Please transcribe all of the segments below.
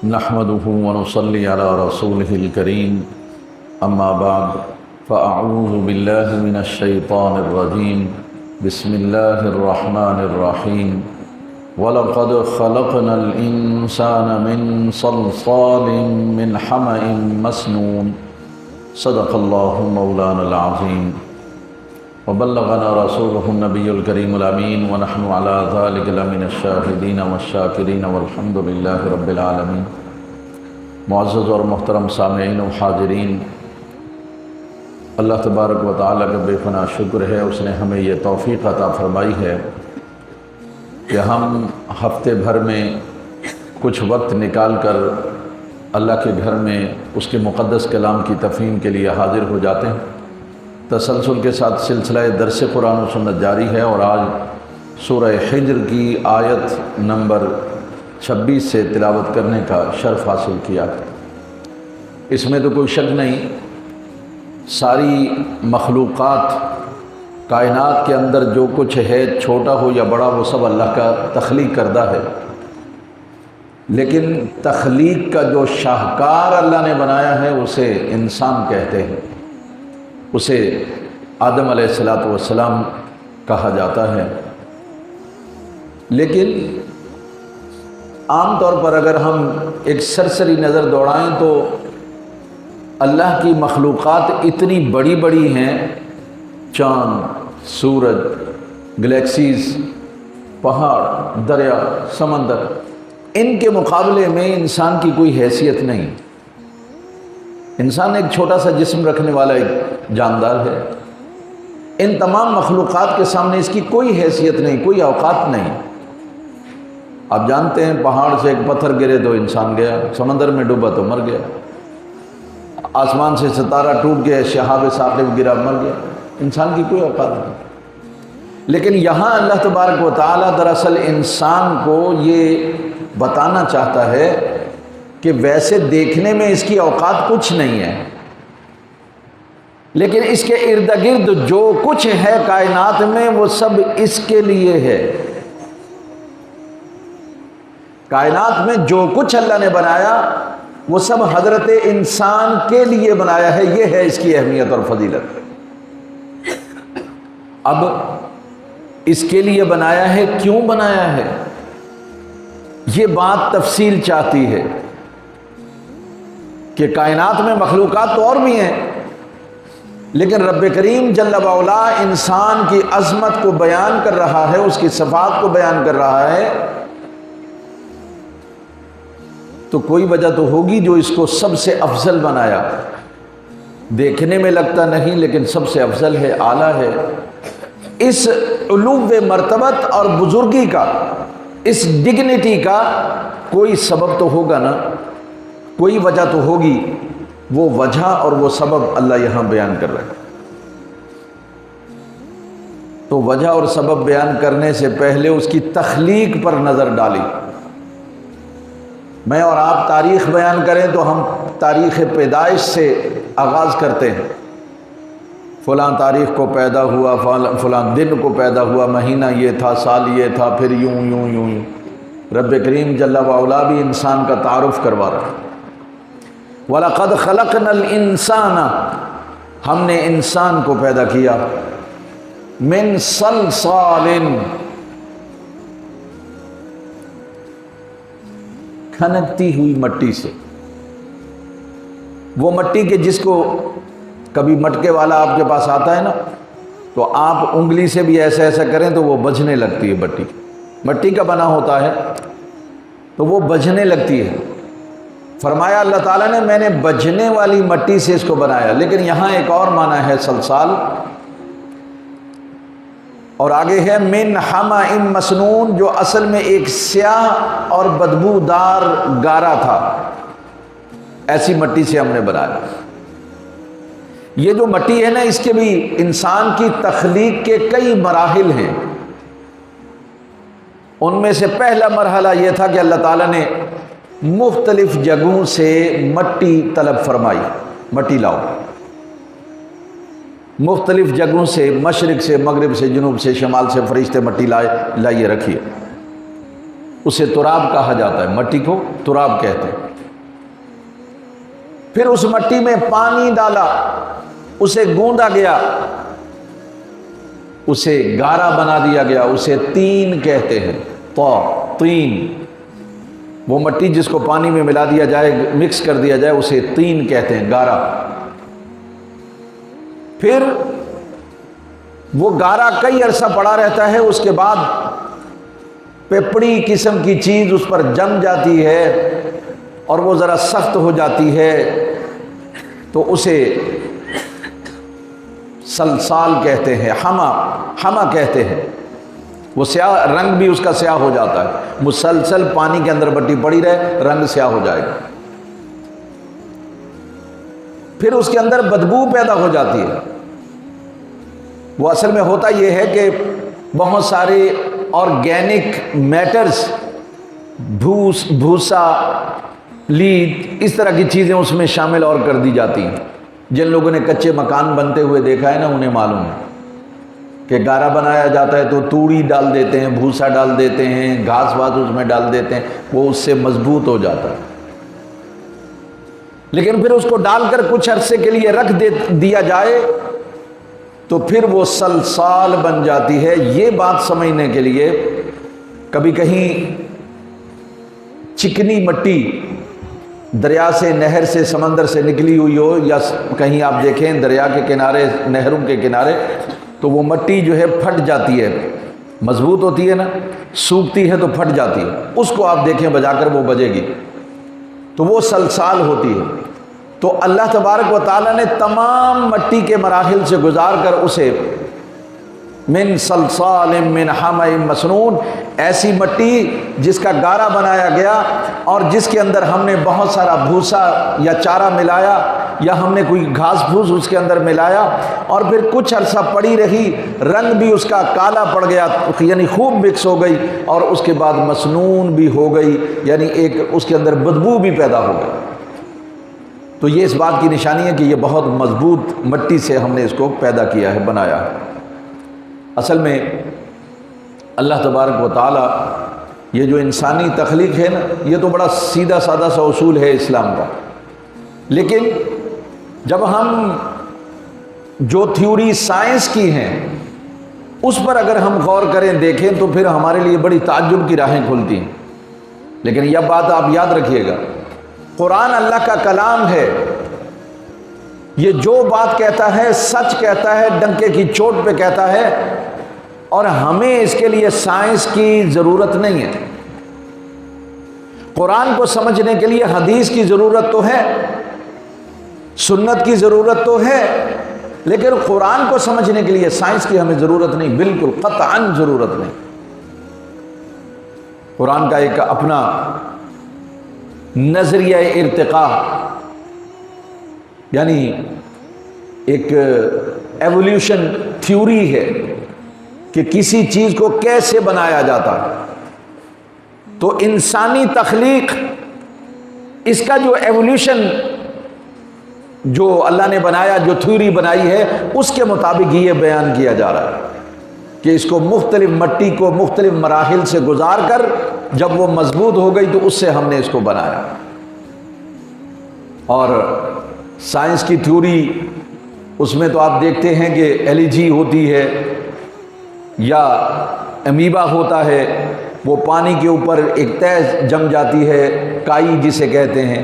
نحمده ونصلي على رسوله الكريم أما بعد فأعوذ بالله من الشيطان الرجيم بسم الله الرحمن الرحيم ولقد خلقنا الإنسان من صلصال من حمأ مسنون صدق الله مولانا العظيم وبلغنا رسوله النبي الكريم الأمين ونحن على ذلك لمن الشاهدين والشاكرين والحمد لله رب العالمين۔ معزز اور محترم سامعین و حاضرین، اللہ تبارک و تعالیٰ کا بے پناہ شکر ہے، اس نے ہمیں یہ توفیق عطا فرمائی ہے کہ ہم ہفتے بھر میں کچھ وقت نکال کر اللہ کے گھر میں اس کے مقدس کلام کی تفہیم کے لیے حاضر ہو جاتے ہیں۔ تسلسل کے ساتھ سلسلہ درس قرآن و سنت جاری ہے اور آج سورہ حجر کی آیت نمبر 26 سے تلاوت کرنے کا شرف حاصل کیا ہے۔ اس میں تو کوئی شک نہیں، ساری مخلوقات کائنات کے اندر جو کچھ ہے، چھوٹا ہو یا بڑا، وہ سب اللہ کا تخلیق کردہ ہے، لیکن تخلیق کا جو شاہکار اللہ نے بنایا ہے اسے انسان کہتے ہیں، اسے آدم علیہ السلام کہا جاتا ہے۔ لیکن عام طور پر اگر ہم ایک سرسری نظر دوڑائیں تو اللہ کی مخلوقات اتنی بڑی بڑی ہیں، چاند، سورج، گلیکسیز، پہاڑ، دریا، سمندر، ان کے مقابلے میں انسان کی کوئی حیثیت نہیں۔ انسان ایک چھوٹا سا جسم رکھنے والا ایک جاندار ہے، ان تمام مخلوقات کے سامنے اس کی کوئی حیثیت نہیں، کوئی اوقات نہیں۔ آپ جانتے ہیں پہاڑ سے ایک پتھر گرے تو انسان گیا، سمندر میں ڈوبا تو مر گیا، آسمان سے ستارہ ٹوٹ گیا، شہاب ثاقب گرا، مر گیا، انسان کی کوئی اوقات نہیں۔ لیکن یہاں اللہ تبارک و تعالیٰ دراصل انسان کو یہ بتانا چاہتا ہے کہ ویسے دیکھنے میں اس کی اوقات کچھ نہیں ہے، لیکن اس کے ارد گرد جو کچھ ہے کائنات میں وہ سب اس کے لیے ہے۔ کائنات میں جو کچھ اللہ نے بنایا وہ سب حضرت انسان کے لیے بنایا ہے، یہ ہے اس کی اہمیت اور فضیلت۔ اب اس کے لیے بنایا ہے، کیوں بنایا ہے، یہ بات تفصیل چاہتی ہے کہ کائنات میں مخلوقات تو اور بھی ہیں، لیکن رب کریم جل وعلا انسان کی عظمت کو بیان کر رہا ہے، اس کی صفات کو بیان کر رہا ہے، تو کوئی وجہ تو ہوگی جو اس کو سب سے افضل بنایا۔ دیکھنے میں لگتا نہیں لیکن سب سے افضل ہے، اعلیٰ ہے۔ اس علو مرتبت اور بزرگی کا، اس ڈگنیٹی کا کوئی سبب تو ہوگا نا، کوئی وجہ تو ہوگی، وہ وجہ اور وہ سبب اللہ یہاں بیان کر رہا ہے۔ تو وجہ اور سبب بیان کرنے سے پہلے اس کی تخلیق پر نظر ڈالی۔ میں اور آپ تاریخ بیان کریں تو ہم تاریخ پیدائش سے آغاز کرتے ہیں، فلاں تاریخ کو پیدا ہوا، فلاں دن کو پیدا ہوا، مہینہ یہ تھا، سال یہ تھا، پھر یوں یوں یوں یوں۔ رب کریم جل وعلا بھی انسان کا تعارف کروا رہا ہے۔ وَلَقَدْ خَلَقْنَا الْإِنسَانَ، ہم نے انسان کو پیدا کیا، مِنْ صَلْصَالٍ، کھنکتی ہوئی مٹی سے۔ وہ مٹی کے جس کو کبھی مٹکے والا آپ کے پاس آتا ہے نا، تو آپ انگلی سے بھی ایسا ایسا کریں تو وہ بجھنے لگتی ہے، مٹی مٹی کا بنا ہوتا ہے تو وہ بجھنے لگتی ہے۔ فرمایا اللہ تعالیٰ نے میں نے بجھنے والی مٹی سے اس کو بنایا، لیکن یہاں ایک اور معنی ہے سلسال، اور آگے ہے من حمأ مسنون، جو اصل میں ایک سیاہ اور بدبودار گارا تھا، ایسی مٹی سے ہم نے بنایا۔ یہ جو مٹی ہے نا، اس کے بھی انسان کی تخلیق کے کئی مراحل ہیں۔ ان میں سے پہلا مرحلہ یہ تھا کہ اللہ تعالیٰ نے مختلف جگہوں سے مٹی طلب فرمائی، مٹی لاؤ، مختلف جگہوں سے، مشرق سے، مغرب سے، جنوب سے، شمال سے فرشتے مٹی لائے رکھیے۔ اسے تراب کہا جاتا ہے، مٹی کو تراب کہتے ہیں۔ پھر اس مٹی میں پانی ڈالا، اسے گوندا گیا، اسے گارا بنا دیا گیا، اسے تین کہتے ہیں، تین۔ وہ مٹی جس کو پانی میں ملا دیا جائے، مکس کر دیا جائے، اسے تین کہتے ہیں، گارا۔ پھر وہ گارا کئی عرصہ پڑا رہتا ہے، اس کے بعد پیپڑی قسم کی چیز اس پر جم جاتی ہے اور وہ ذرا سخت ہو جاتی ہے، تو اسے سلسال کہتے ہیں، حما کہتے ہیں۔ وہ سیاہ، رنگ بھی اس کا سیاہ ہو جاتا ہے، مسلسل پانی کے اندر مٹی پڑی رہے، رنگ سیاہ ہو جائے گا۔ پھر اس کے اندر بدبو پیدا ہو جاتی ہے۔ وہ اصل میں ہوتا یہ ہے کہ بہت سارے آرگینک میٹرز، بھوسا، لید، اس طرح کی چیزیں اس میں شامل اور کر دی جاتی ہیں۔ جن لوگوں نے کچے مکان بنتے ہوئے دیکھا ہے نا، انہیں معلوم ہے کہ گارا بنایا جاتا ہے تو توڑی ڈال دیتے ہیں، بھوسا ڈال دیتے ہیں، گھاس واس اس میں ڈال دیتے ہیں، وہ اس سے مضبوط ہو جاتا ہے۔ لیکن پھر اس کو ڈال کر کچھ عرصے کے لیے رکھ دیا جائے تو پھر وہ سلسال بن جاتی ہے۔ یہ بات سمجھنے کے لیے کبھی کہیں چکنی مٹی دریا سے، نہر سے، سمندر سے نکلی ہوئی ہو، یا کہیں آپ دیکھیں دریا کے کنارے، نہروں کے کنارے، تو وہ مٹی جو ہے پھٹ جاتی ہے، مضبوط ہوتی ہے نا، سوکھتی ہے تو پھٹ جاتی ہے، اس کو آپ دیکھیں بجا کر وہ بجے گی، تو وہ سلسال ہوتی ہے۔ تو اللہ تبارک و تعالیٰ نے تمام مٹی کے مراحل سے گزار کر اسے من سلسال من حمأ مسنون، ایسی مٹی جس کا گارا بنایا گیا اور جس کے اندر ہم نے بہت سارا بھوسا یا چارہ ملایا، یا ہم نے کوئی گھاس پھوس اس کے اندر ملایا، اور پھر کچھ عرصہ پڑی رہی، رنگ بھی اس کا کالا پڑ گیا، یعنی خوب مکس ہو گئی، اور اس کے بعد مسنون بھی ہو گئی، یعنی ایک اس کے اندر بدبو بھی پیدا ہو گئی۔ تو یہ اس بات کی نشانی ہے کہ یہ بہت مضبوط مٹی سے ہم نے اس کو پیدا کیا ہے، بنایا ہے۔ اصل میں اللہ تبارک و تعالی یہ جو انسانی تخلیق ہے نا، یہ تو بڑا سیدھا سادہ سا اصول ہے اسلام کا، لیکن جب ہم جو تھیوری سائنس کی ہیں اس پر اگر ہم غور کریں، دیکھیں، تو پھر ہمارے لیے بڑی تعجب کی راہیں کھلتی ہیں۔ لیکن یہ بات آپ یاد رکھیے گا، قرآن اللہ کا کلام ہے، یہ جو بات کہتا ہے سچ کہتا ہے، ڈنکے کی چوٹ پہ کہتا ہے، اور ہمیں اس کے لیے سائنس کی ضرورت نہیں ہے۔ قرآن کو سمجھنے کے لیے حدیث کی ضرورت تو ہے، سنت کی ضرورت تو ہے، لیکن قرآن کو سمجھنے کے لیے سائنس کی ہمیں ضرورت نہیں، بالکل قطعاً ضرورت نہیں۔ قرآن کا ایک اپنا نظریہ ارتقاء، یعنی ایک ایولیوشن تھیوری ہے کہ کسی چیز کو کیسے بنایا جاتا ہے۔ تو انسانی تخلیق، اس کا جو ایولیوشن جو اللہ نے بنایا، جو تھیوری بنائی ہے، اس کے مطابق یہ بیان کیا جا رہا ہے کہ اس کو مختلف مٹی کو مختلف مراحل سے گزار کر جب وہ مضبوط ہو گئی تو اس سے ہم نے اس کو بنایا۔ اور سائنس کی تھیوری، اس میں تو آپ دیکھتے ہیں کہ ایلرجی ہوتی ہے یا امیبا ہوتا ہے، وہ پانی کے اوپر ایک طے جم جاتی ہے، کائی جسے کہتے ہیں،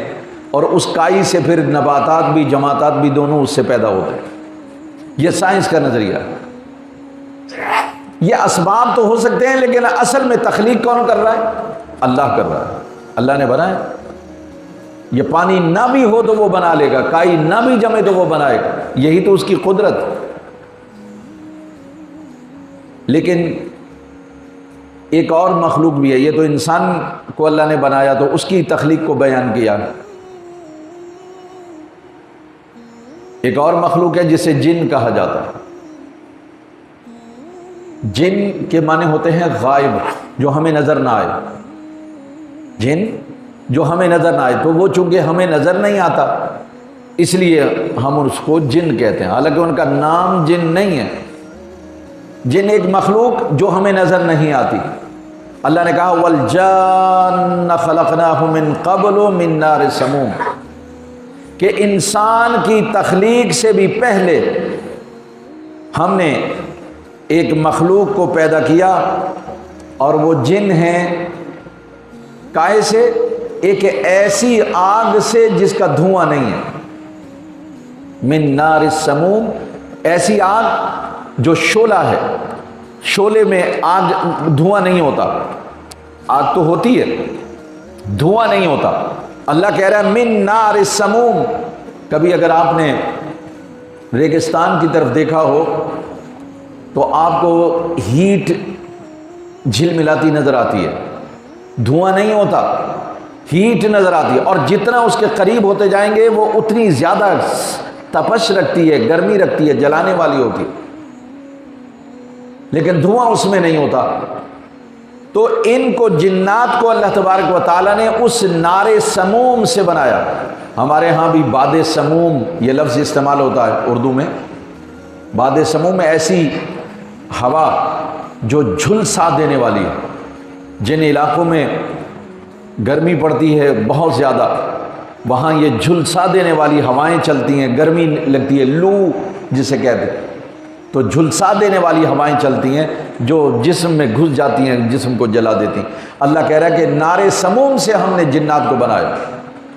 اور اس کائی سے پھر نباتات بھی، جماعتات بھی، دونوں اس سے پیدا ہوتے ہیں۔ یہ سائنس کا نظریہ ہے۔ یہ اسباب تو ہو سکتے ہیں، لیکن اصل میں تخلیق کون کر رہا ہے؟ اللہ کر رہا ہے، اللہ نے بنایا۔ یہ پانی نہ بھی ہو تو وہ بنا لے گا، کائی نہ بھی جمے تو وہ بنائے گا، یہی تو اس کی قدرت۔ لیکن ایک اور مخلوق بھی ہے، یہ تو انسان کو اللہ نے بنایا تو اس کی تخلیق کو بیان کیا۔ ایک اور مخلوق ہے جسے جن کہا جاتا ہے۔ جن کے معنی ہوتے ہیں غائب، جو ہمیں نظر نہ آئے۔ جن جو ہمیں نظر نہ آئے، تو وہ چونکہ ہمیں نظر نہیں آتا اس لیے ہم اس کو جن کہتے ہیں، حالانکہ ان کا نام جن نہیں ہے۔ جن ایک مخلوق جو ہمیں نظر نہیں آتی، اللہ نے کہا والجان خلقناہ من قبل من نار سموم، کہ انسان کی تخلیق سے بھی پہلے ہم نے ایک مخلوق کو پیدا کیا، اور وہ جن ہیں کائے سے؟ ایک ایسی آگ سے جس کا دھواں نہیں ہے، من نار السموم، ایسی آگ جو شعلہ ہے، شعلے میں آگ دھواں نہیں ہوتا، آگ تو ہوتی ہے دھواں نہیں ہوتا۔ اللہ کہہ رہا ہے من نار السموم۔ کبھی اگر آپ نے ریگستان کی طرف دیکھا ہو تو آپ کو ہیٹ جھل ملاتی نظر آتی ہے، دھواں نہیں ہوتا، ہیٹ نظر آتی ہے، اور جتنا اس کے قریب ہوتے جائیں گے وہ اتنی زیادہ تپش رکھتی ہے، گرمی رکھتی ہے، جلانے والی ہوتی ہے، لیکن دھواں اس میں نہیں ہوتا۔ تو ان کو جنات کو اللہ تبارک و تعالیٰ نے اس نار سموم سے بنایا۔ ہمارے ہاں بھی باد سموم یہ لفظ استعمال ہوتا ہے اردو میں۔ باد سموم میں ایسی ہوا جو جھلسا دینے والی ہے، جن علاقوں میں گرمی پڑتی ہے بہت زیادہ، وہاں یہ جھلسا دینے والی ہوائیں چلتی ہیں، گرمی لگتی ہے، لو جسے کہتے ہیں، تو جھلسا دینے والی ہوائیں چلتی ہیں جو جسم میں گھس جاتی ہیں، جسم کو جلا دیتی ہیں۔ اللہ کہہ رہا ہے کہ نار سموم سے ہم نے جنات کو بنایا،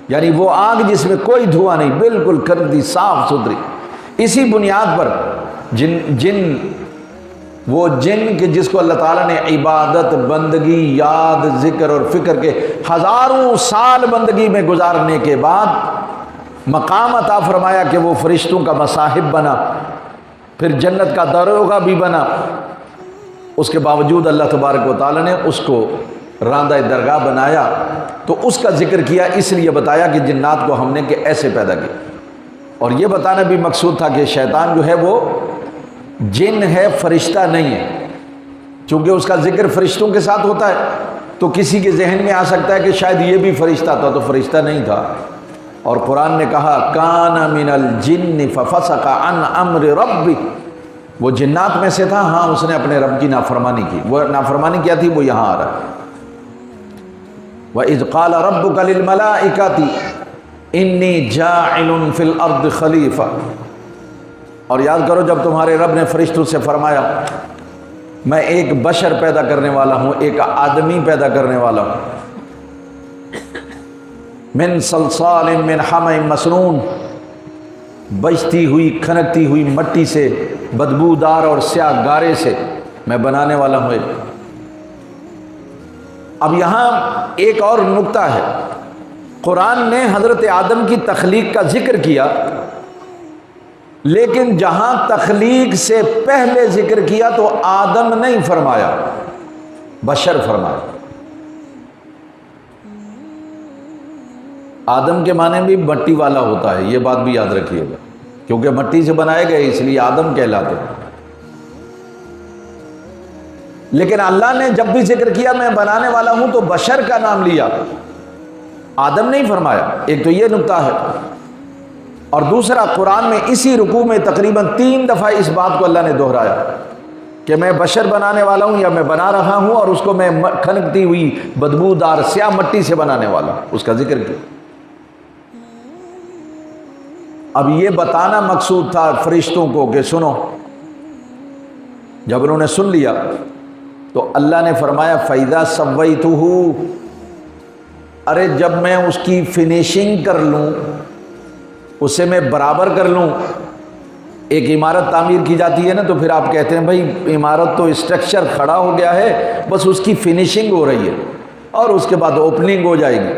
یعنی وہ آگ جس میں کوئی دھواں نہیں، بالکل کھردی صاف ستھری۔ اسی بنیاد پر وہ جن کہ جس کو اللہ تعالیٰ نے عبادت، بندگی، یاد، ذکر اور فکر کے ہزاروں سال بندگی میں گزارنے کے بعد مقام عطا فرمایا کہ وہ فرشتوں کا مصاحب بنا، پھر جنت کا داروغہ بھی بنا، اس کے باوجود اللہ تبارک و تعالیٰ نے اس کو راندہ درگاہ بنایا، تو اس کا ذکر کیا، اس لیے بتایا کہ جنات کو ہم نے کہ ایسے پیدا کیا۔ اور یہ بتانا بھی مقصود تھا کہ شیطان جو ہے وہ جن ہے، فرشتہ نہیں ہے، چونکہ اس کا ذکر فرشتوں کے ساتھ ہوتا ہے، تو کسی کے ذہن میں آ سکتا ہے کہ شاید یہ بھی فرشتہ تھا، تو فرشتہ نہیں تھا۔ اور قرآن نے کہا کان من الجن ففسق عن امر ربی، وہ جنات میں سے تھا، ہاں اس نے اپنے رب کی نافرمانی کی۔ وہ نافرمانی کیا تھی وہ یہاں آ رہا ہے، وَإِذْ قَالَ رَبُّكَ لِلْمَلَائِكَةِ إِنِّي جَاعِلٌ فِي الْأَرْضِ خَلِيفَةً، اور یاد کرو جب تمہارے رب نے فرشتوں سے فرمایا میں ایک بشر پیدا کرنے والا ہوں، ایک آدمی پیدا کرنے والا ہوں، من صلصال من حمأ مسنون، بجتی ہوئی کھنکتی ہوئی مٹی سے، بدبودار اور سیاہ گارے سے میں بنانے والا ہوں۔ اب یہاں ایک اور نکتہ ہے، قرآن نے حضرت آدم کی تخلیق کا ذکر کیا، لیکن جہاں تخلیق سے پہلے ذکر کیا تو آدم نہیں فرمایا، بشر فرمایا۔ آدم کے معنی بھی مٹی والا ہوتا ہے، یہ بات بھی یاد رکھیے گا، کیونکہ مٹی سے بنائے گئے اس لیے آدم کہلاتے ہیں۔ لیکن اللہ نے جب بھی ذکر کیا میں بنانے والا ہوں تو بشر کا نام لیا، آدم نہیں فرمایا۔ ایک تو یہ نکتہ ہے، اور دوسرا قرآن میں اسی رکوع میں تقریباً 3 دفعہ اس بات کو اللہ نے دہرایا کہ میں بشر بنانے والا ہوں، یا میں بنا رہا ہوں، اور اس کو میں کھنکتی ہوئی بدبودار سیاہ مٹی سے بنانے والا ہوں، اس کا ذکر کیا۔ اب یہ بتانا مقصود تھا فرشتوں کو کہ سنو، جب انہوں نے سن لیا تو اللہ نے فرمایا فَإِذَا سَوَّيْتُهُ، ارے جب میں اس کی فنیشنگ کر لوں، اسے میں برابر کر لوں۔ ایک عمارت تعمیر کی جاتی ہے نا، تو پھر آپ کہتے ہیں بھائی عمارت تو اسٹرکچر کھڑا ہو گیا ہے، بس اس کی فنیشنگ ہو رہی ہے اور اس کے بعد اوپننگ ہو جائے گی۔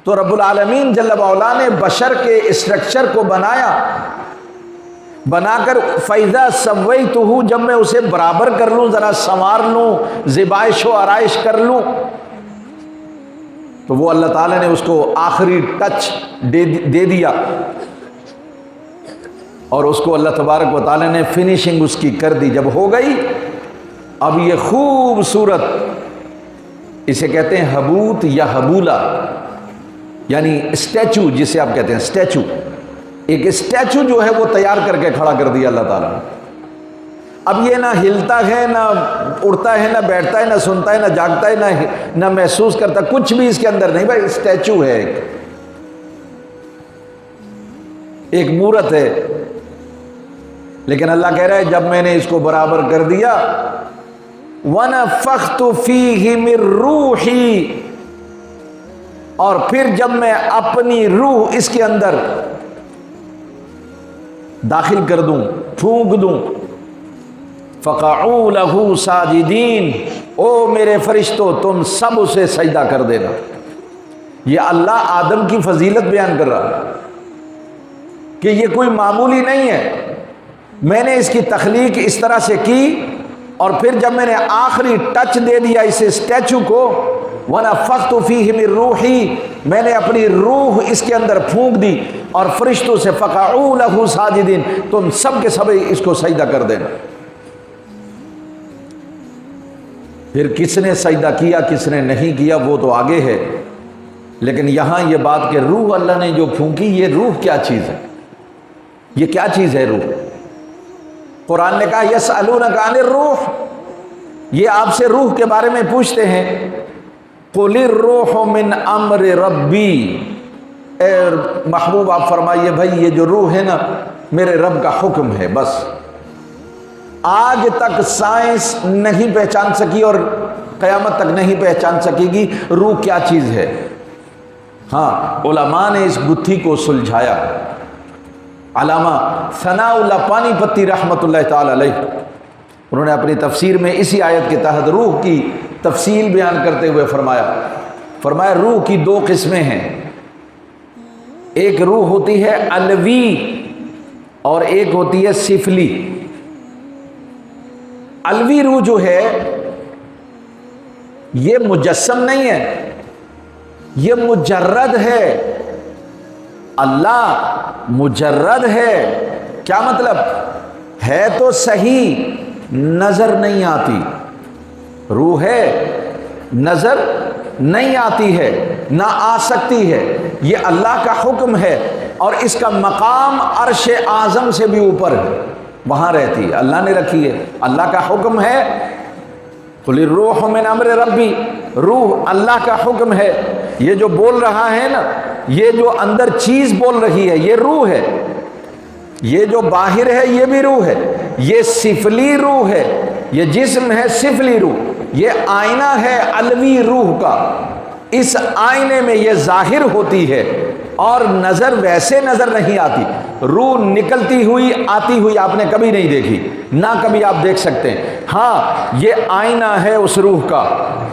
تو رب العالمین جل وعلا نے بشر کے اسٹرکچر کو بنایا، بنا کر فَإِذَا سَوَّيْتُهُ، جب میں اسے برابر کر لوں، ذرا سنوار لوں، زیبائش و آرائش کر لوں، تو وہ اللہ تعالیٰ نے اس کو آخری ٹچ دے دیا، اور اس کو اللہ تبارک و تعالیٰ نے فنیشنگ اس کی کر دی۔ جب ہو گئی، اب یہ خوبصورت، اسے کہتے ہیں حبوت یا حبولہ، یعنی اسٹیچو جسے آپ کہتے ہیں اسٹیچو، ایک اسٹیچو جو ہے وہ تیار کر کے کھڑا کر دیا اللہ تعالیٰ نے۔ اب یہ نہ ہلتا ہے، نہ اڑتا ہے، نہ بیٹھتا ہے، نہ سنتا ہے، نہ جاگتا ہے، نہ محسوس کرتا، کچھ بھی اس کے اندر نہیں بھائی، اسٹیچو ہے، ایک مورت ہے۔ لیکن اللہ کہہ رہا ہے جب میں نے اس کو برابر کر دیا، وَنَفَخْتُ فِيهِ مِن رُوحِي، اور پھر جب میں اپنی روح اس کے اندر داخل کر دوں، پھونک دوں، فَقَعُوا لَهُ سَاجِدِينَ، او میرے فرشتوں تم سب اسے سجدہ کر دینا۔ یہ اللہ آدم کی فضیلت بیان کر رہا ہے کہ یہ کوئی معمولی نہیں ہے، میں نے اس کی تخلیق اس طرح سے کی، اور پھر جب میں نے آخری ٹچ دے دیا اس اسٹیچو کو، وَنَفَخْتُ فِيهِ مِن رُوحِي، میں نے اپنی روح اس کے اندر پھونک دی، اور فرشتوں سے فَقَعُوا لَهُ سَاجِدِينَ، تم سب کے سب اس کو سجدہ کر دینا۔ پھر کس نے سجدہ کیا کس نے نہیں کیا وہ تو آگے ہے، لیکن یہاں یہ بات کہ روح اللہ نے جو پھونکی، یہ روح کیا چیز ہے، یہ کیا چیز ہے روح؟ قرآن نے کہا یسألونک عن الروح، یہ آپ سے روح کے بارے میں پوچھتے ہیں، قل الروح من امر ربی، اے محبوب آپ فرمائیے بھائی یہ جو روح ہے نا میرے رب کا حکم ہے بس۔ آج تک سائنس نہیں پہچان سکی اور قیامت تک نہیں پہچان سکے گی روح کیا چیز ہے۔ ہاں علماء نے اس گتھی کو سلجھایا۔ علامہ ثناء اللہ پانی پتی رحمۃ اللہ تعالی علیہ، انہوں نے اپنی تفسیر میں اسی آیت کے تحت روح کی تفصیل بیان کرتے ہوئے فرمایا روح کی دو قسمیں ہیں، ایک روح ہوتی ہے علوی اور ایک ہوتی ہے سفلی۔ علوی روح جو ہے یہ مجسم نہیں ہے، یہ مجرد ہے، اللہ مجرد ہے۔ کیا مطلب ہے؟ تو صحیح نظر نہیں آتی، روح ہے نظر نہیں آتی ہے، نہ آ سکتی ہے، یہ اللہ کا حکم ہے، اور اس کا مقام عرش اعظم سے بھی اوپر ہے، وہاں رہتی ہے، اللہ نے رکھی ہے، اللہ کا حکم ہے۔ قل الروح من امر ربی، روح اللہ کا حکم ہے۔ یہ جو بول رہا ہے نا، یہ جو اندر چیز بول رہی ہے یہ روح ہے، یہ جو باہر ہے یہ بھی روح ہے، یہ سفلی روح ہے، یہ جسم ہے سفلی روح، یہ آئینہ ہے علوی روح کا، اس آئینے میں یہ ظاہر ہوتی ہے اور نظر ویسے نظر نہیں آتی، روح نکلتی ہوئی آتی ہوئی آپ نے کبھی نہیں دیکھی، نہ کبھی آپ دیکھ سکتے ہیں۔ ہاں یہ آئینہ ہے اس روح کا،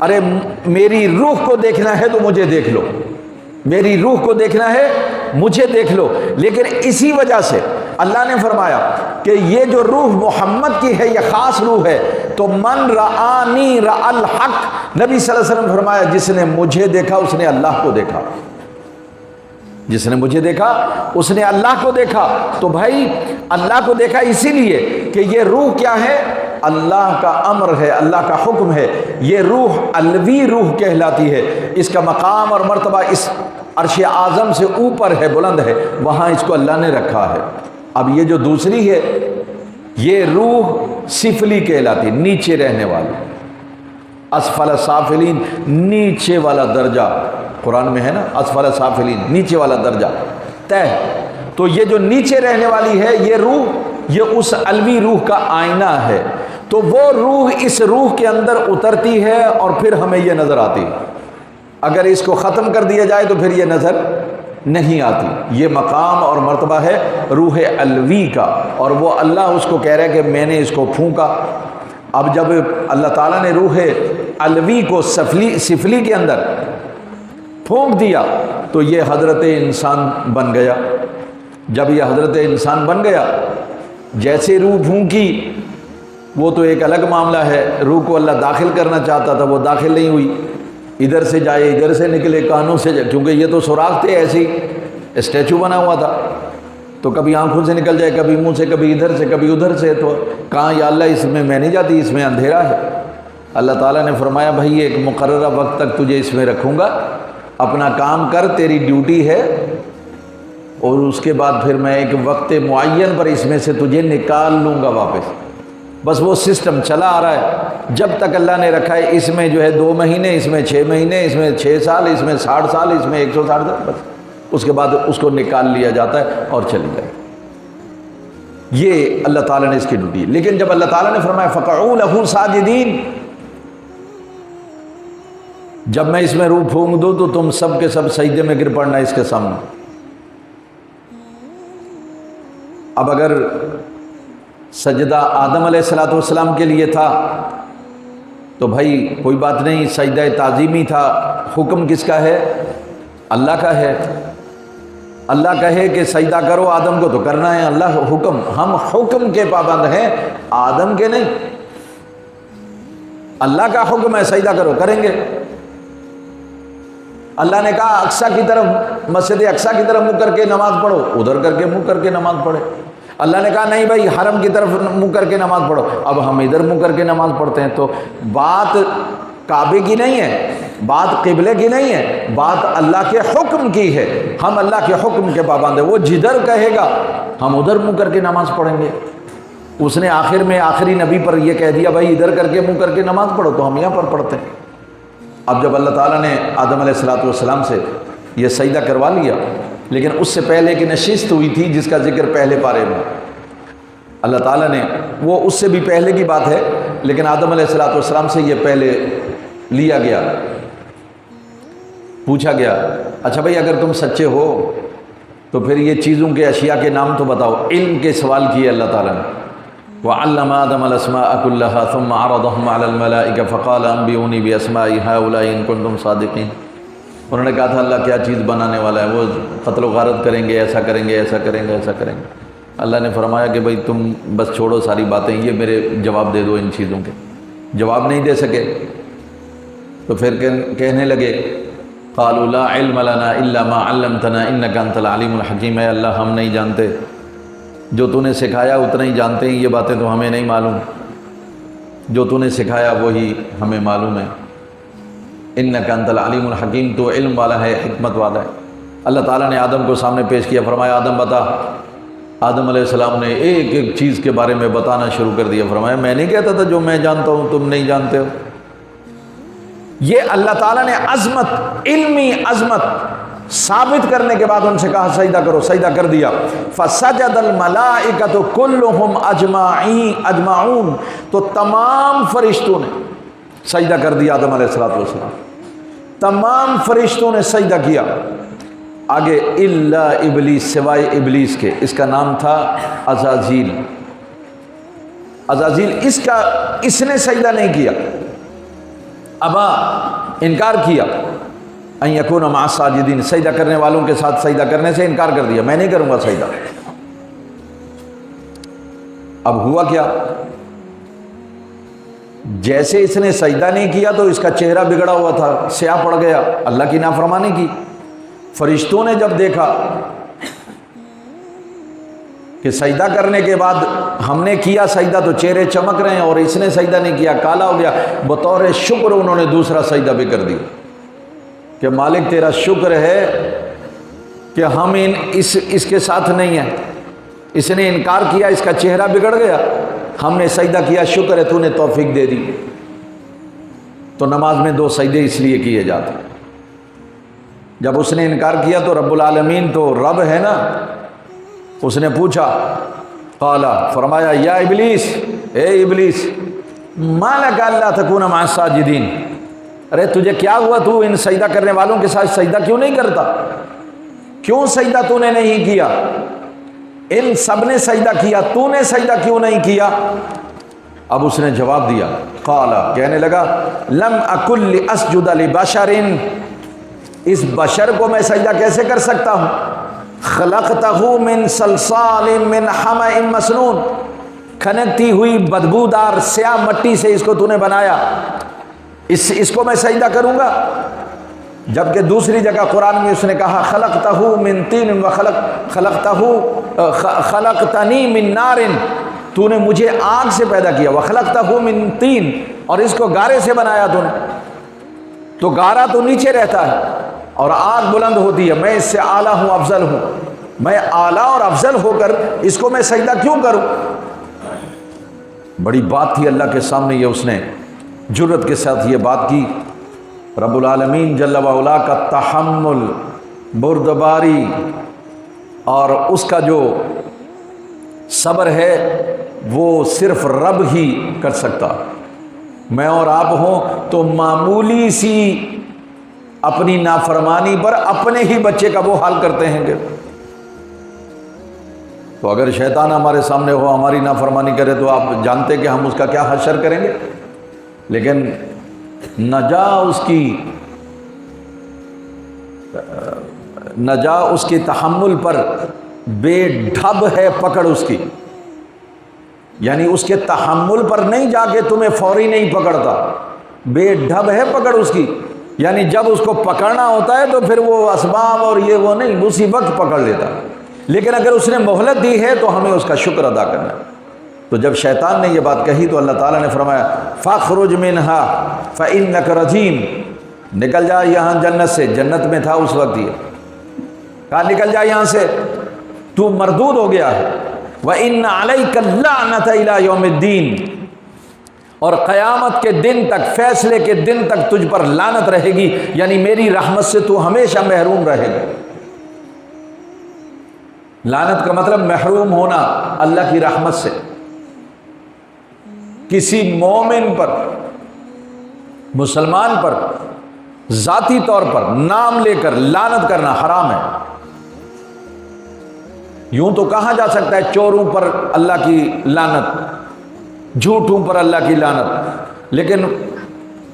ارے میری روح کو دیکھنا ہے تو مجھے دیکھ لو، میری روح کو دیکھنا ہے مجھے دیکھ لو۔ لیکن اسی وجہ سے اللہ نے فرمایا کہ یہ جو روح محمد کی ہے یہ خاص روح ہے، تو من رآنی رأى الحق، نبی صلی اللہ علیہ وسلم فرمایا جس نے مجھے دیکھا اس نے اللہ کو دیکھا، جس نے مجھے دیکھا اس نے اللہ کو دیکھا۔ تو بھائی اللہ کو دیکھا اسی لیے کہ یہ روح کیا ہے؟ اللہ کا امر ہے، اللہ کا حکم ہے، یہ روح علوی روح کہلاتی ہے، اس کا مقام اور مرتبہ اس عرش اعظم سے اوپر ہے، بلند ہے، وہاں اس کو اللہ نے رکھا ہے۔ اب یہ جو دوسری ہے یہ روح سفلی کہلاتی، نیچے رہنے والی، اسفل سافلین، نیچے والا درجہ، قرآن میں ہے نا اسفل سافلین، نیچے والا درجہ طے۔ تو یہ جو نیچے رہنے والی ہے یہ روح، یہ اس علوی روح کا آئینہ ہے، تو وہ روح اس روح کے اندر اترتی ہے اور پھر ہمیں یہ نظر آتی ہے۔ اگر اس کو ختم کر دیا جائے تو پھر یہ نظر نہیں آتی۔ یہ مقام اور مرتبہ ہے روح علوی کا، اور وہ اللہ اس کو کہہ رہا ہے کہ میں نے اس کو پھونکا۔ اب جب اللہ تعالیٰ نے روح علوی کو سفلی کے اندر پھونک دیا تو یہ حضرت انسان بن گیا۔ جب یہ حضرت انسان بن گیا، جیسے روح پھونکی وہ تو ایک الگ معاملہ ہے، روح کو اللہ داخل کرنا چاہتا تھا وہ داخل نہیں ہوئی، ادھر سے جائے ادھر سے نکلے، کانوں سے جائے، کیونکہ یہ تو سوراخ تھے، ایسے ہی اسٹیچو بنا ہوا تھا، تو کبھی آنکھوں سے نکل جائے، کبھی منہ سے، کبھی ادھر سے کبھی ادھر سے، تو کہاں یا اللہ اس میں نہیں جاتی، اس میں اندھیرا ہے۔ اللہ تعالیٰ نے فرمایا بھائی ایک مقررہ وقت تک تجھے اس میں رکھوں گا، اپنا کام کر، تیری ڈیوٹی ہے، اور اس کے بعد پھر میں ایک وقت معین پر اس میں سے تجھے نکال لوں گا واپس۔ بس وہ سسٹم چلا آ رہا ہے جب تک اللہ نے رکھا ہے، اس میں جو ہے 2 مہینے، اس میں 6 مہینے، اس میں 6 سال، اس میں 60 سال، اس میں 160 سال، بس اس کے بعد اس کو نکال لیا جاتا ہے اور چلی جائے۔ یہ اللہ تعالیٰ نے اس کی ڈیوٹی ہے۔ لیکن جب اللہ تعالیٰ نے فرمایا فَقَعُوا لَهُ سَاجِدِينَ، جب میں اس میں روح پھونک دوں تو تم سب کے سب سجدے میں گر پڑنا اس کے سامنے۔ اب اگر سجدہ آدم علیہ السلام کے لیے تھا تو بھائی کوئی بات نہیں، سجدہ تعظیمی تھا، حکم کس کا ہے؟ اللہ کا ہے۔ اللہ کہے کہ سجدہ کرو آدم کو تو کرنا ہے، اللہ حکم، ہم حکم کے پابند ہیں، آدم کے نہیں۔ اللہ کا حکم ہے سجدہ کرو، کریں گے۔ اللہ نے کہا اقصیٰ کی طرف، مسجد اقصیٰ کی طرف منہ کر کے نماز پڑھو، ادھر کر کے منہ کر کے نماز پڑھے۔ اللہ نے کہا نہیں بھائی حرم کی طرف منہ کر کے نماز پڑھو، اب ہم ادھر منہ کر کے نماز پڑھتے ہیں۔ تو بات کعبے کی نہیں ہے، بات قبلے کی نہیں ہے، بات اللہ کے حکم کی ہے۔ ہم اللہ کے حکم کے پابند ہیں، وہ جدھر کہے گا ہم ادھر منہ کر کے نماز پڑھیں گے۔ اس نے آخر میں آخری نبی پر یہ کہہ دیا بھائی ادھر کر کے منہ کر کے نماز پڑھو، تو ہم یہاں پر پڑھتے ہیں۔ اب جب اللہ تعالیٰ نے آدم علیہ السلام سے یہ سجدہ کروا لیا، لیکن اس سے پہلے کی نشست ہوئی تھی جس کا ذکر پہلے پارے میں اللہ تعالیٰ نے، وہ اس سے بھی پہلے کی بات ہے، لیکن آدم علیہ السلام سے یہ پہلے لیا گیا۔ پوچھا گیا اچھا بھائی اگر تم سچے ہو تو پھر یہ چیزوں کے اشیاء کے نام تو بتاؤ۔ علم کے سوال کیے اللہ تعالیٰ نے۔ وَعَلَّمَ آدَمَ الْأَسْمَاءَ كُلَّهَا ثُمَّ عَرَضَهُمْ عَلَى الْمَلَائِكَةِ فَقَالَ أَنبِئُونِي بِأَسْمَاءِ هَؤُلَاءِ إِن كُنتُمْ صَادِقِينَ۔ انہوں نے کہا تھا اللہ کیا چیز بنانے والا ہے، وہ قتل و غارت کریں گے، ایسا کریں گے، ایسا کریں گے، ایسا کریں گے۔ اللہ نے فرمایا کہ بھائی تم بس چھوڑو ساری باتیں، یہ میرے جواب دے دو ان چیزوں کے۔ جواب نہیں دے سکے تو پھر کہنے لگے قالوا لا علم لنا الا ما علمتنا انك انت العلیم الحکیم۔ اے اللہ ہم نہیں جانتے، جو تو نے سکھایا اتنا ہی جانتے ہیں، یہ باتیں تو ہمیں نہیں معلوم، جو تو نے سکھایا وہی ہمیں معلوم ہے۔ انک انت العلیم الحکیم، تو علم والا ہے، حکمت والا ہے۔ اللہ تعالیٰ نے آدم کو سامنے پیش کیا، فرمایا آدم بتا۔ آدم علیہ السلام نے ایک ایک چیز کے بارے میں بتانا شروع کر دیا۔ فرمایا میں نہیں کہتا تھا جو میں جانتا ہوں تم نہیں جانتے ہو۔ یہ اللہ تعالیٰ نے عظمت، علمی عظمت ثابت کرنے کے بعد ان سے کہا سجدہ کرو، سجدہ کر دیا۔ فسجد الملائکۃ کلہم اجمعون، تو تمام فرشتوں نے سجدہ کر دیا آدم علیہ السلام، تمام فرشتوں نے سجدہ کیا۔ آگے الا ابلیس، سوائے ابلیس کے، اس کا نام تھا عزازیل۔ عزازیل اس نے سجدہ نہیں کیا، ابا انکار کیا، ان یکون مع الساجدین، سجدہ کرنے والوں کے ساتھ سجدہ کرنے سے انکار کر دیا، میں نہیں کروں گا سجدہ۔ اب ہوا کیا؟ جیسے اس نے سجدہ نہیں کیا تو اس کا چہرہ بگڑا ہوا تھا، سیاہ پڑ گیا، اللہ کی نافرمانی کی۔ فرشتوں نے جب دیکھا کہ سجدہ کرنے کے بعد ہم نے کیا سجدہ تو چہرے چمک رہے ہیں، اور اس نے سجدہ نہیں کیا، کالا ہو گیا، بطور شکر انہوں نے دوسرا سجدہ بھی کر دیا کہ مالک تیرا شکر ہے کہ ہم اس کے ساتھ نہیں ہیں، اس نے انکار کیا، اس کا چہرہ بگڑ گیا، ہم نے سجدہ کیا، شکر ہے تو نے توفیق دے دی۔ تو نماز میں 2 سجدے اس لیے کیے جاتے ہیں۔ جب اس نے انکار کیا تو رب العالمین تو رب ہے نا، اس نے پوچھا، قالا، فرمایا یا ابلیس، اے ابلیس، ما لک الا تکون مع الساجدین، ارے تجھے کیا ہوا، تو ان سجدہ کرنے والوں کے ساتھ سجدہ کیوں نہیں کرتا؟ کیوں سجدہ تو نے نہیں کیا؟ ان سب نے سجدہ کیا، تو نے سجدہ کیوں نہیں کیا؟ اب اس نے جواب دیا، قالا، کہنے لگا، لم اکن لاسجد لبشر، اس بشر کو میں سجدہ کیسے کر سکتا ہوں؟ خلقتہ من صلصال من حمأ مسنون، کھنکتی ہوئی بدبودار سیاہ مٹی سے اس کو تو نے بنایا، اس کو میں سجدہ کروں گا؟ جبکہ دوسری جگہ قرآن میں اس نے کہا خلقتہ من طین خلقتنی من نار، تو نے مجھے آگ سے پیدا کیا، وخلقتہ من طین، اور اس کو گارے سے بنایا تو نے، تو گارا تو نیچے رہتا ہے اور آگ بلند ہوتی ہے، میں اس سے اعلیٰ ہوں، افضل ہوں، میں اعلیٰ اور افضل ہو کر اس کو میں سجدہ کیوں کروں؟ بڑی بات تھی اللہ کے سامنے، یہ اس نے جرت کے ساتھ یہ بات کی۔ رب العالمین جل وعلا کا تحمل، بردباری اور اس کا جو صبر ہے وہ صرف رب ہی کر سکتا۔ میں اور آپ ہوں تو معمولی سی اپنی نافرمانی پر اپنے ہی بچے کا وہ حال کرتے ہیں کہ تو اگر شیطان ہمارے سامنے ہو، ہماری نافرمانی کرے تو آپ جانتے کہ ہم اس کا کیا حشر کریں گے۔ لیکن نجا اس کی تحمل پر بے ڈھب ہے پکڑ اس کی، یعنی اس کے تحمل پر نہیں جا کے تمہیں فوری نہیں پکڑتا، بے ڈھب ہے پکڑ اس کی، یعنی جب اس کو پکڑنا ہوتا ہے تو پھر وہ اسباب اور یہ وہ نہیں، اسی وقت پکڑ لیتا۔ لیکن اگر اس نے مہلت دی ہے تو ہمیں اس کا شکر ادا کرنا ہے۔ تو جب شیطان نے یہ بات کہی تو اللہ تعالیٰ نے فرمایا فاخرج منہا فإنک رجیم، نکل جا یہاں جنت سے، جنت میں تھا اس وقت، یہ کہا نکل جا یہاں سے، تو مردود ہو گیا ہے۔ وَإِنَّ عَلَيْكَ اللَّعْنَةَ إِلَىٰ يَوْمِ الدِّينِ، اور قیامت کے دن تک، فیصلے کے دن تک تجھ پر لعنت رہے گی، یعنی میری رحمت سے تو ہمیشہ محروم رہے گا۔ لعنت کا مطلب محروم ہونا اللہ کی رحمت سے۔ کسی مومن پر، مسلمان پر ذاتی طور پر نام لے کر لعنت کرنا حرام ہے۔ یوں تو کہا جا سکتا ہے چوروں پر اللہ کی لعنت، جھوٹوں پر اللہ کی لعنت، لیکن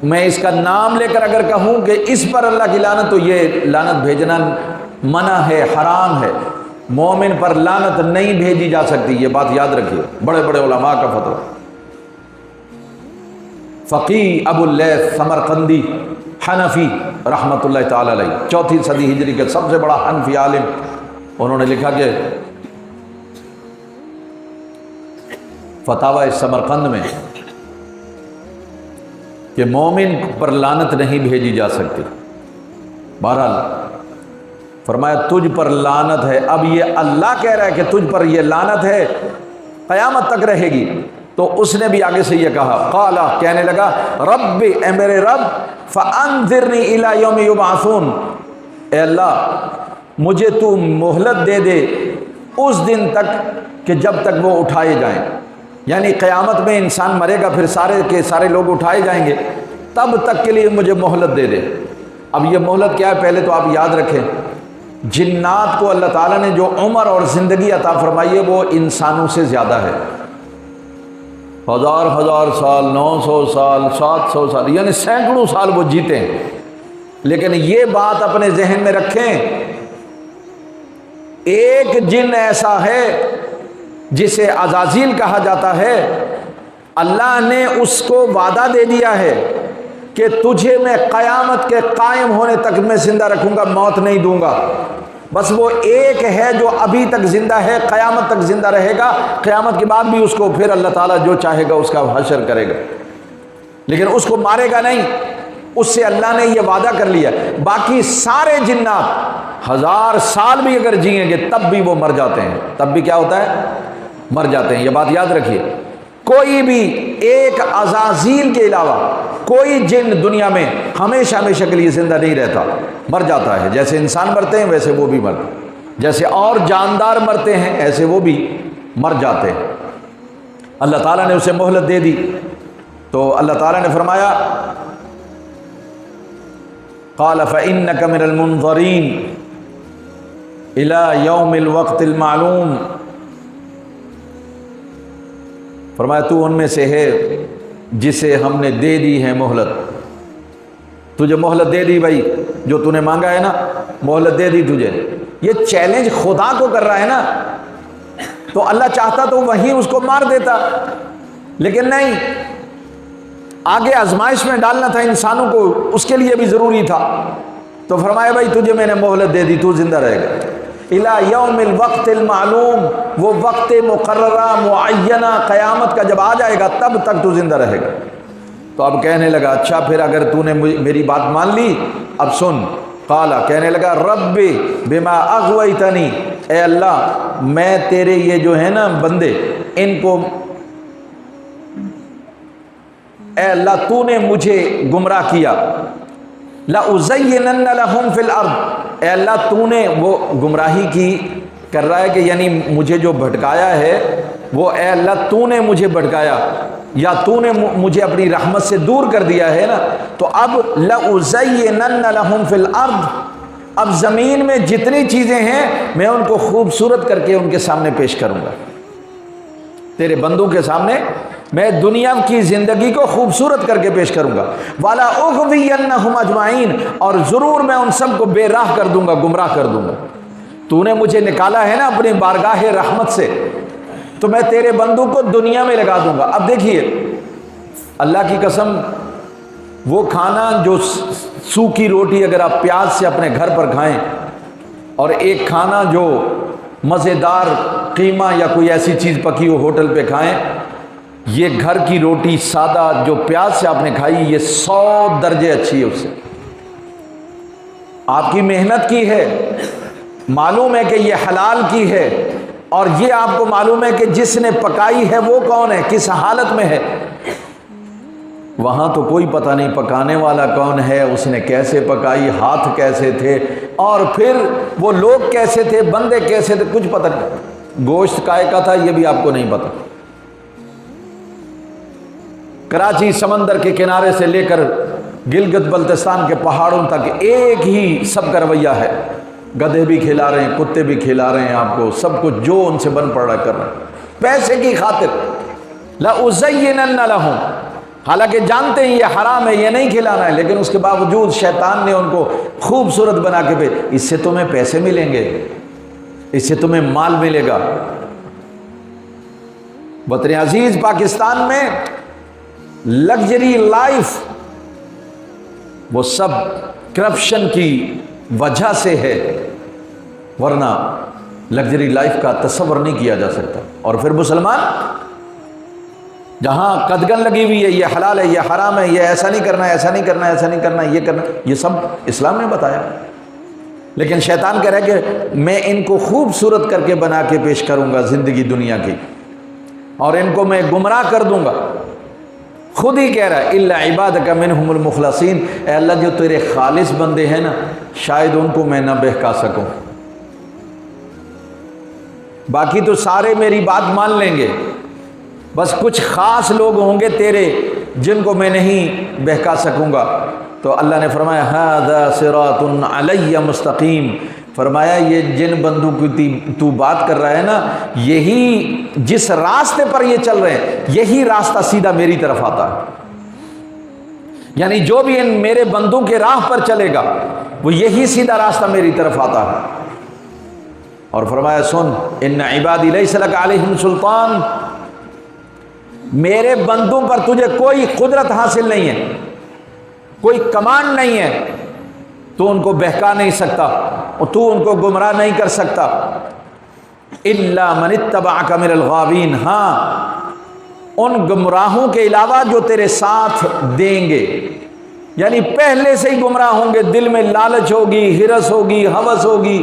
میں اس کا نام لے کر اگر کہوں کہ اس پر اللہ کی لعنت تو یہ لعنت بھیجنا منع ہے، حرام ہے۔ مومن پر لعنت نہیں بھیجی جا سکتی، یہ بات یاد رکھیے، بڑے بڑے علماء کا فتویٰ۔ فقیہ ابو اللیث سمرقندی حنفی رحمۃ اللہ تعالی علیہ، 4 صدی ہجری کے سب سے بڑا حنفی عالم، انہوں نے لکھا کہ فتاوی سمرقند میں کہ مومن پر لعنت نہیں بھیجی جا سکتی۔ بہرحال فرمایا تجھ پر لعنت ہے، اب یہ اللہ کہہ رہا ہے کہ تجھ پر یہ لعنت ہے، قیامت تک رہے گی۔ تو اس نے بھی آگے سے یہ کہا، قال، کہنے لگا، رب، اے میرے رب، فانذرنی الی یوم یبعثون، اے اللہ مجھے تو مہلت دے دے اس دن تک کہ جب تک وہ اٹھائے جائیں، یعنی قیامت میں انسان مرے گا پھر سارے کے سارے لوگ اٹھائے جائیں گے، تب تک کے لیے مجھے مہلت دے دے۔ اب یہ مہلت کیا ہے پہلے تو آپ یاد رکھیں، جنات کو اللہ تعالیٰ نے جو عمر اور زندگی عطا فرمائی ہے وہ انسانوں سے زیادہ ہے، 1000 سال، 900 سال، 700 سال، یعنی سینکڑوں سال وہ جیتے ہیں۔ لیکن یہ بات اپنے ذہن میں رکھیں، ایک جن ایسا ہے جسے عزازیل کہا جاتا ہے، اللہ نے اس کو وعدہ دے دیا ہے کہ تجھے میں قیامت کے قائم ہونے تک میں زندہ رکھوں گا، موت نہیں دوں گا۔ بس وہ ایک ہے جو ابھی تک زندہ ہے، قیامت تک زندہ رہے گا، قیامت کے بعد بھی اس کو پھر اللہ تعالیٰ جو چاہے گا اس کا حشر کرے گا، لیکن اس کو مارے گا نہیں، اس سے اللہ نے یہ وعدہ کر لیا۔ باقی سارے جنات 1000 سال بھی اگر جئیں گے تب بھی وہ مر جاتے ہیں، تب بھی کیا ہوتا ہے؟ مر جاتے ہیں۔ یہ بات یاد رکھیے، کوئی بھی ایک عزازیل کے علاوہ کوئی جن دنیا میں ہمیشہ ہمیشہ کے لیے زندہ نہیں رہتا، مر جاتا ہے۔ جیسے انسان مرتے ہیں ویسے وہ بھی مرتے ہیں، جیسے اور جاندار مرتے ہیں ایسے وہ بھی مر جاتے ہیں۔ اللہ تعالیٰ نے اسے مہلت دے دی تو اللہ تعالیٰ نے فرمایا قال فإنك من المنظرين إلى يوم الوقت المعلوم، فرمایا تو ان میں سے ہے جسے ہم نے دے دی ہے مہلت، تجھے مہلت دے دی بھائی، جو تو نے مانگا ہے نا مہلت دے دی تجھے۔ یہ چیلنج خدا کو کر رہا ہے نا، تو اللہ چاہتا تو وہیں اس کو مار دیتا، لیکن نہیں، آگے آزمائش میں ڈالنا تھا انسانوں کو، اس کے لیے بھی ضروری تھا، تو فرمایا بھائی تجھے میں نے مہلت دے دی، تو زندہ رہے گا الی یوم الوقت المعلوم، وہ وقت مقررہ معینہ قیامت کا جب آ جائے گا تب تک تو زندہ رہے گا۔ تو اب کہنے لگا اچھا پھر اگر تو نے میری بات مان لی، اب سن، قال، کہنے لگا رب بما اغویتنی، اے اللہ میں تیرے یہ جو ہے نا بندے، ان کو اے اللہ تو نے مجھے گمراہ کیا، لَأُزَيِّنَنَّ لَهُمْ فِي الْأَرْضِ، اے اللہ تو نے وہ گمراہی کی، کر رہا ہے کہ یعنی مجھے جو بھٹکایا ہے وہ اے اللہ تو نے مجھے بھٹکایا یا تو نے مجھے اپنی رحمت سے دور کر دیا ہے نا، تو اب لَأُزَيِّنَنَّ لَهُمْ فِي الْأَرْضِ، اب زمین میں جتنی چیزیں ہیں میں ان کو خوبصورت کر کے ان کے سامنے پیش کروں گا، تیرے بندوں کے سامنے میں دنیا کی زندگی کو خوبصورت کر کے پیش کروں گا، وَلَا أُغْوِيَنَّهُمْ أَجْمَعِينَ، اور ضرور میں ان سب کو بے راہ کر دوں گا، گمراہ کر دوں گا۔ تو نے مجھے نکالا ہے نا اپنی بارگاہ رحمت سے، تو میں تیرے بندوں کو دنیا میں لگا دوں گا۔ اب دیکھیے اللہ کی قسم، وہ کھانا جو سوکھی روٹی اگر آپ پیاز سے اپنے گھر پر کھائیں، اور ایک کھانا جو مزیدار قیمہ یا کوئی ایسی چیز پکی ہو ہوٹل پہ کھائیں، یہ گھر کی روٹی سادہ جو پیاز سے آپ نے کھائی یہ 100 درجے اچھی ہے اس سے، آپ کی محنت کی ہے، معلوم ہے کہ یہ حلال کی ہے، اور یہ آپ کو معلوم ہے کہ جس نے پکائی ہے وہ کون ہے، کس حالت میں ہے۔ وہاں تو کوئی پتہ نہیں پکانے والا کون ہے، اس نے کیسے پکائی، ہاتھ کیسے تھے، اور پھر وہ لوگ کیسے تھے، بندے کیسے تھے، کچھ پتہ نہیں، گوشت کائے کا تھا یہ بھی آپ کو نہیں پتہ۔ کراچی سمندر کے کنارے سے لے کر گلگت بلتستان کے پہاڑوں تک ایک ہی سب کا رویہ ہے، گدھے بھی کھلا رہے ہیں، کتے بھی کھلا رہے ہیں آپ کو، سب کچھ جو ان سے بن پڑ رہا کر رہے ہیں پیسے کی خاطر۔ لَأُزَيِّنَنَّ لَهُمْ، حالانکہ جانتے ہیں یہ حرام ہے، یہ نہیں کھلانا ہے، لیکن اس کے باوجود شیطان نے ان کو خوبصورت بنا کے اس سے تمہیں پیسے ملیں گے، اس سے تمہیں مال ملے گا۔ وطن عزیز پاکستان میں لگژری لائف وہ سب کرپشن کی وجہ سے ہے، ورنہ لگژری لائف کا تصور نہیں کیا جا سکتا۔ اور پھر مسلمان جہاں قدغن لگی ہوئی ہے، یہ حلال ہے، یہ حرام ہے، یہ ایسا نہیں کرنا ہے، ایسا نہیں کرنا ہے، ایسا نہیں کرنا ہے، یہ کرنا، یہ سب اسلام نے بتایا، لیکن شیطان کہہ رہا ہے کہ میں ان کو خوبصورت کر کے بنا کے پیش کروں گا زندگی دنیا کی، اور ان کو میں گمراہ کر دوں گا۔ خود ہی کہہ رہا ہے الا عبادک منہم المخلصین، اے اللہ جو تیرے خالص بندے ہیں نا شاید ان کو میں نہ بہکا سکوں، باقی تو سارے میری بات مان لیں گے، بس کچھ خاص لوگ ہوں گے تیرے جن کو میں نہیں بہکا سکوں گا۔ تو اللہ نے فرمایا ھذا صراط علی مستقیم، فرمایا یہ جن بندوں کی تو بات کر رہا ہے نا، یہی جس راستے پر یہ چل رہے ہیں یہی راستہ سیدھا میری طرف آتا ہے، یعنی جو بھی ان میرے بندوں کے راہ پر چلے گا وہ یہی سیدھا راستہ میری طرف آتا ہے۔ اور فرمایا سن ان عبادی لیس لک علیہم سلطان، میرے بندوں پر تجھے کوئی قدرت حاصل نہیں ہے، کوئی کمانڈ نہیں ہے، تو ان کو بہکا نہیں سکتا اور تو ان کو گمراہ نہیں کر سکتا۔ الا من اتبعک من الغاوین، ہاں ان گمراہوں کے علاوہ جو تیرے ساتھ دیں گے، یعنی پہلے سے ہی گمراہ ہوں گے، دل میں لالچ ہوگی، ہرس ہوگی، ہوس ہوگی،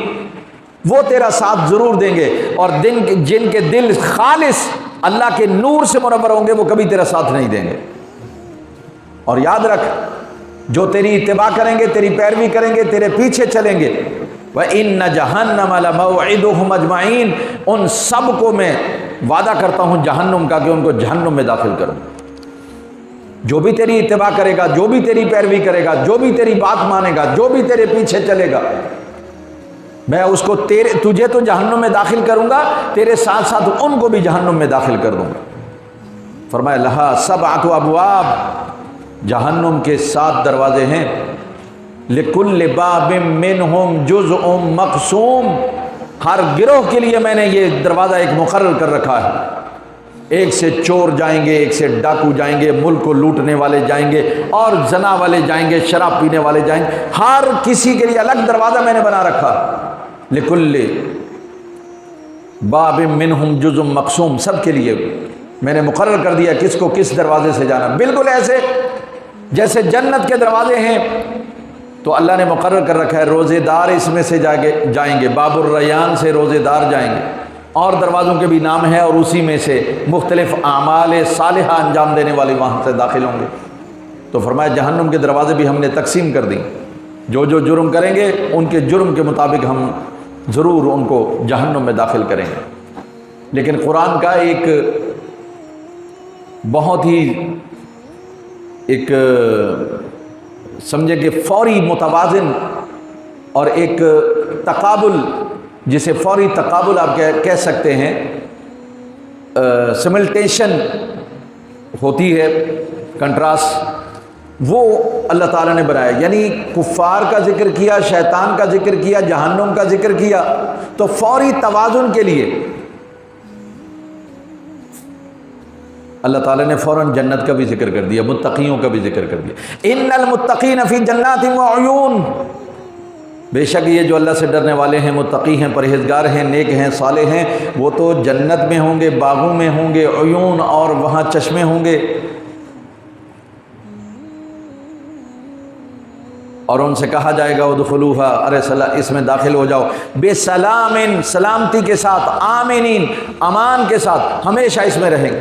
وہ تیرا ساتھ ضرور دیں گے، اور جن کے دل خالص اللہ کے نور سے منور ہوں گے وہ کبھی تیرا ساتھ نہیں دیں گے۔ اور یاد رکھ جو تیری اتباع کریں گے، تیری پیروی کریں گے، تیرے پیچھے چلیں گے، وَإِنَّ جَهَنَّمَ لَمَوْعِدُهُمْ أَجْمَعِينَ، ان سب کو میں وعدہ کرتا ہوں جہنم کا کہ ان کو جہنم میں داخل کروں۔ جو بھی تیری اتباع کرے گا، جو بھی تیری پیروی کرے گا، جو بھی تیری بات مانے گا، جو بھی تیرے پیچھے چلے گا، میں اس کو تجھے تو جہنم میں داخل کروں گا، تیرے ساتھ ساتھ ان کو بھی جہنم میں داخل کر دوں گا۔ فرمایا لہا سبعۃ ابواب، جہنم کے 7 دروازے ہیں، لکل باب منہم جزء مقسوم، ہر گروہ کے لیے میں نے یہ دروازہ ایک مقرر کر رکھا ہے، ایک سے چور جائیں گے، ایک سے ڈاکو جائیں گے، ملک کو لوٹنے والے جائیں گے، اور زنا والے جائیں گے، شراب پینے والے جائیں گے، ہر کسی کے لیے الگ دروازہ میں نے بنا رکھا، لکل باب منہم جزء مقسوم، سب کے لیے میں نے مقرر کر دیا کس کو کس دروازے سے جانا، بالکل ایسے جیسے جنت کے دروازے ہیں تو اللہ نے مقرر کر رکھا ہے روزے دار اس میں سے جائیں گے، باب الریان سے روزے دار جائیں گے، اور دروازوں کے بھی نام ہیں، اور اسی میں سے مختلف اعمال صالحہ انجام دینے والے وہاں سے داخل ہوں گے۔ تو فرمایا جہنم کے دروازے بھی ہم نے تقسیم کر دی، جو جو جرم کریں گے ان کے جرم کے مطابق ہم ضرور ان کو جہنم میں داخل کریں گے۔ لیکن قرآن کا ایک بہت ہی ایک سمجھے کہ فوری متوازن اور ایک تقابل، جسے فوری تقابل آپ کہہ سکتے ہیں، سملٹیشن ہوتی ہے، کنٹراسٹ، وہ اللہ تعالیٰ نے بنایا۔ یعنی کفار کا ذکر کیا، شیطان کا ذکر کیا، جہنم کا ذکر کیا، تو فوری توازن کے لیے اللہ تعالیٰ نے فوراً جنت کا بھی ذکر کر دیا، متقیوں کا بھی ذکر کر دیا۔ ان المتقین فی جنات وعیون، بے شک یہ جو اللہ سے ڈرنے والے ہیں، متقی ہیں، پرہیزگار ہیں، نیک ہیں، صالح ہیں، وہ تو جنت میں ہوں گے، باغوں میں ہوں گے، عیون، اور وہاں چشمے ہوں گے، اور ان سے کہا جائے گا ادخلوہا، ارے اس میں داخل ہو جاؤ، بے سلام، سلامتی کے ساتھ، آمینین، امان کے ساتھ، ہمیشہ اس میں رہیں گے۔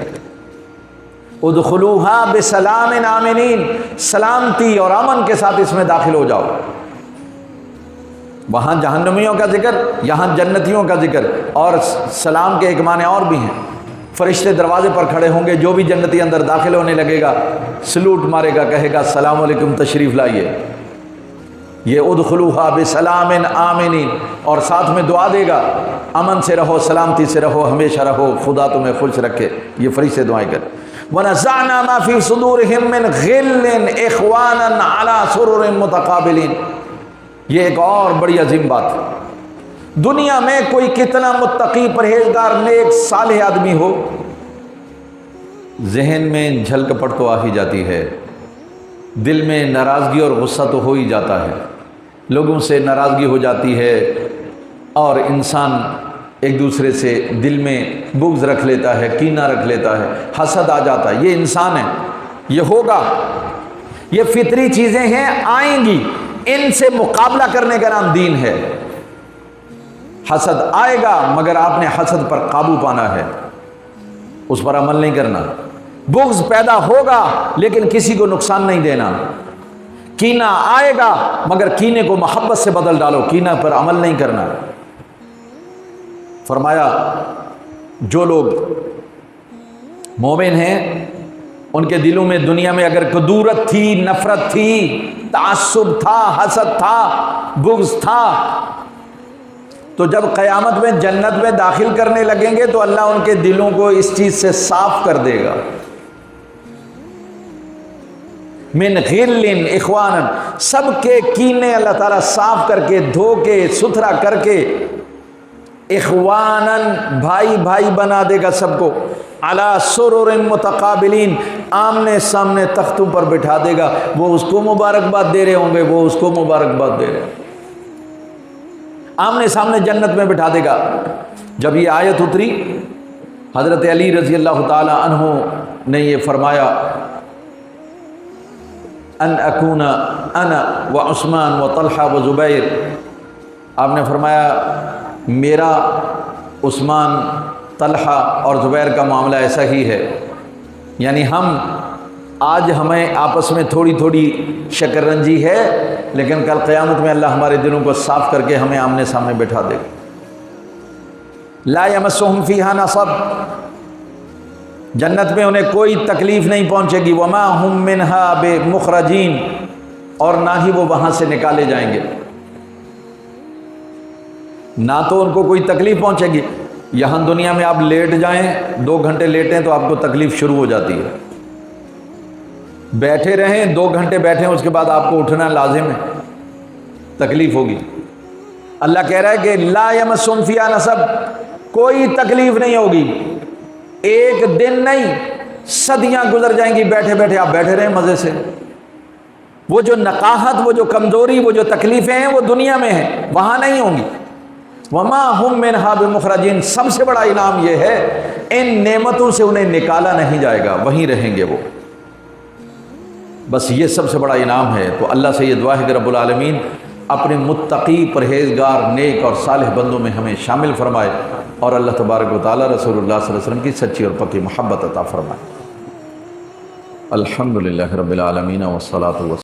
ادخلوہا بسلام آمینین، سلامتی اور امن کے ساتھ اس میں داخل ہو جاؤ۔ وہاں جہنمیوں کا ذکر، یہاں جنتیوں کا ذکر، اور سلام کے ایک معنی اور بھی ہیں۔ فرشتے دروازے پر کھڑے ہوں گے، جو بھی جنتی اندر داخل ہونے لگے گا سلوٹ مارے گا، کہے گا السلام علیکم، تشریف لائیے۔ یہ ادخلوہا بسلام آمینین، اور ساتھ میں دعا دے گا، امن سے رہو، سلامتی سے رہو، ہمیشہ رہو، خدا تمہیں خوش رکھے۔ یہ فرشتے دعائیں کر۔ وَنَزَعْنَا مَا فِي صُدُورِهِم مِّنْ غِلٍّ إِخْوَانًا عَلَىٰ سُرُرٍ مُتَقَابِلِينَ۔ یہ ایک اور بڑی عظیم بات ہے۔ دنیا میں کوئی کتنا متقی، پرہیزگار، نیک، صالح آدمی ہو، ذہن میں جھل کپٹ تو آ ہی جاتی ہے، دل میں ناراضگی اور غصہ تو ہو ہی جاتا ہے، لوگوں سے ناراضگی ہو جاتی ہے، اور انسان ایک دوسرے سے دل میں بغض رکھ لیتا ہے، کینہ رکھ لیتا ہے، حسد آ جاتا ہے۔ یہ انسان ہے، یہ ہوگا، یہ فطری چیزیں ہیں، آئیں گی، ان سے مقابلہ کرنے کا نام دین ہے۔ حسد آئے گا، مگر آپ نے حسد پر قابو پانا ہے، اس پر عمل نہیں کرنا۔ بغض پیدا ہوگا، لیکن کسی کو نقصان نہیں دینا۔ کینہ آئے گا، مگر کینے کو محبت سے بدل ڈالو، کینہ پر عمل نہیں کرنا۔ فرمایا جو لوگ مومن ہیں، ان کے دلوں میں دنیا میں اگر کدورت تھی، نفرت تھی، تعصب تھا، حسد تھا، بغض تھا، تو جب قیامت میں جنت میں داخل کرنے لگیں گے تو اللہ ان کے دلوں کو اس چیز سے صاف کر دے گا۔ من غل اخوانا، سب کے کینے اللہ تعالیٰ صاف کر کے، دھو کے، ستھرا کر کے، اخواناً، بھائی بھائی بنا دے گا سب کو، علی سرر متقابلین، آمنے سامنے تختوں پر بٹھا دے گا۔ وہ اس کو مبارکباد دے رہے ہوں گے، وہ اس کو مبارکباد دے رہے ہیں، آمنے سامنے جنت میں بٹھا دے گا۔ جب یہ آیت اتری، حضرت علی رضی اللہ تعالی عنہ نے یہ فرمایا، ان اکون انا و عثمان و طلحہ و زبیر، آپ نے فرمایا میرا، عثمان، طلحہ اور زبیر کا معاملہ ایسا ہی ہے، یعنی آج ہمیں آپس میں تھوڑی تھوڑی شکر رنجی ہے، لیکن کل قیامت میں اللہ ہمارے دلوں کو صاف کر کے ہمیں آمنے سامنے بٹھا دے گا۔ لا یمسہم فیہا نصب، جنت میں انہیں کوئی تکلیف نہیں پہنچے گی، وما ہم منہا بمخرجین، اور نہ ہی وہ وہاں سے نکالے جائیں گے، نہ تو ان کو کوئی تکلیف پہنچے گی۔ یہاں دنیا میں آپ لیٹ جائیں، 2 گھنٹے لیٹیں تو آپ کو تکلیف شروع ہو جاتی ہے، بیٹھے رہیں 2 گھنٹے بیٹھیں، اس کے بعد آپ کو اٹھنا لازم ہے، تکلیف ہوگی۔ اللہ کہہ رہا ہے کہ لا یمسہم فیہا نصب، کوئی تکلیف نہیں ہوگی، ایک دن نہیں، صدیاں گزر جائیں گی بیٹھے بیٹھے، آپ بیٹھے رہیں مزے سے۔ وہ جو نقاہت، وہ جو کمزوری، وہ جو تکلیفیں ہیں، وہ دنیا میں ہیں، وہاں نہیں ہوں گی۔ وما ہم منہا بمخرجین، سب سے بڑا انعام یہ ہے ان نعمتوں سے انہیں نکالا نہیں جائے گا، وہیں رہیں گے وہ، بس یہ سب سے بڑا انعام ہے۔ تو اللہ سے یہ دعا ہے کہ رب العالمین اپنے متقی پرہیزگار نیک اور صالح بندوں میں ہمیں شامل فرمائے، اور اللہ تبارک و تعالی رسول اللہ صلی اللہ علیہ وسلم کی سچی اور پکی محبت عطا فرمائے۔ الحمدللہ رب العالمین والصلاة والسلام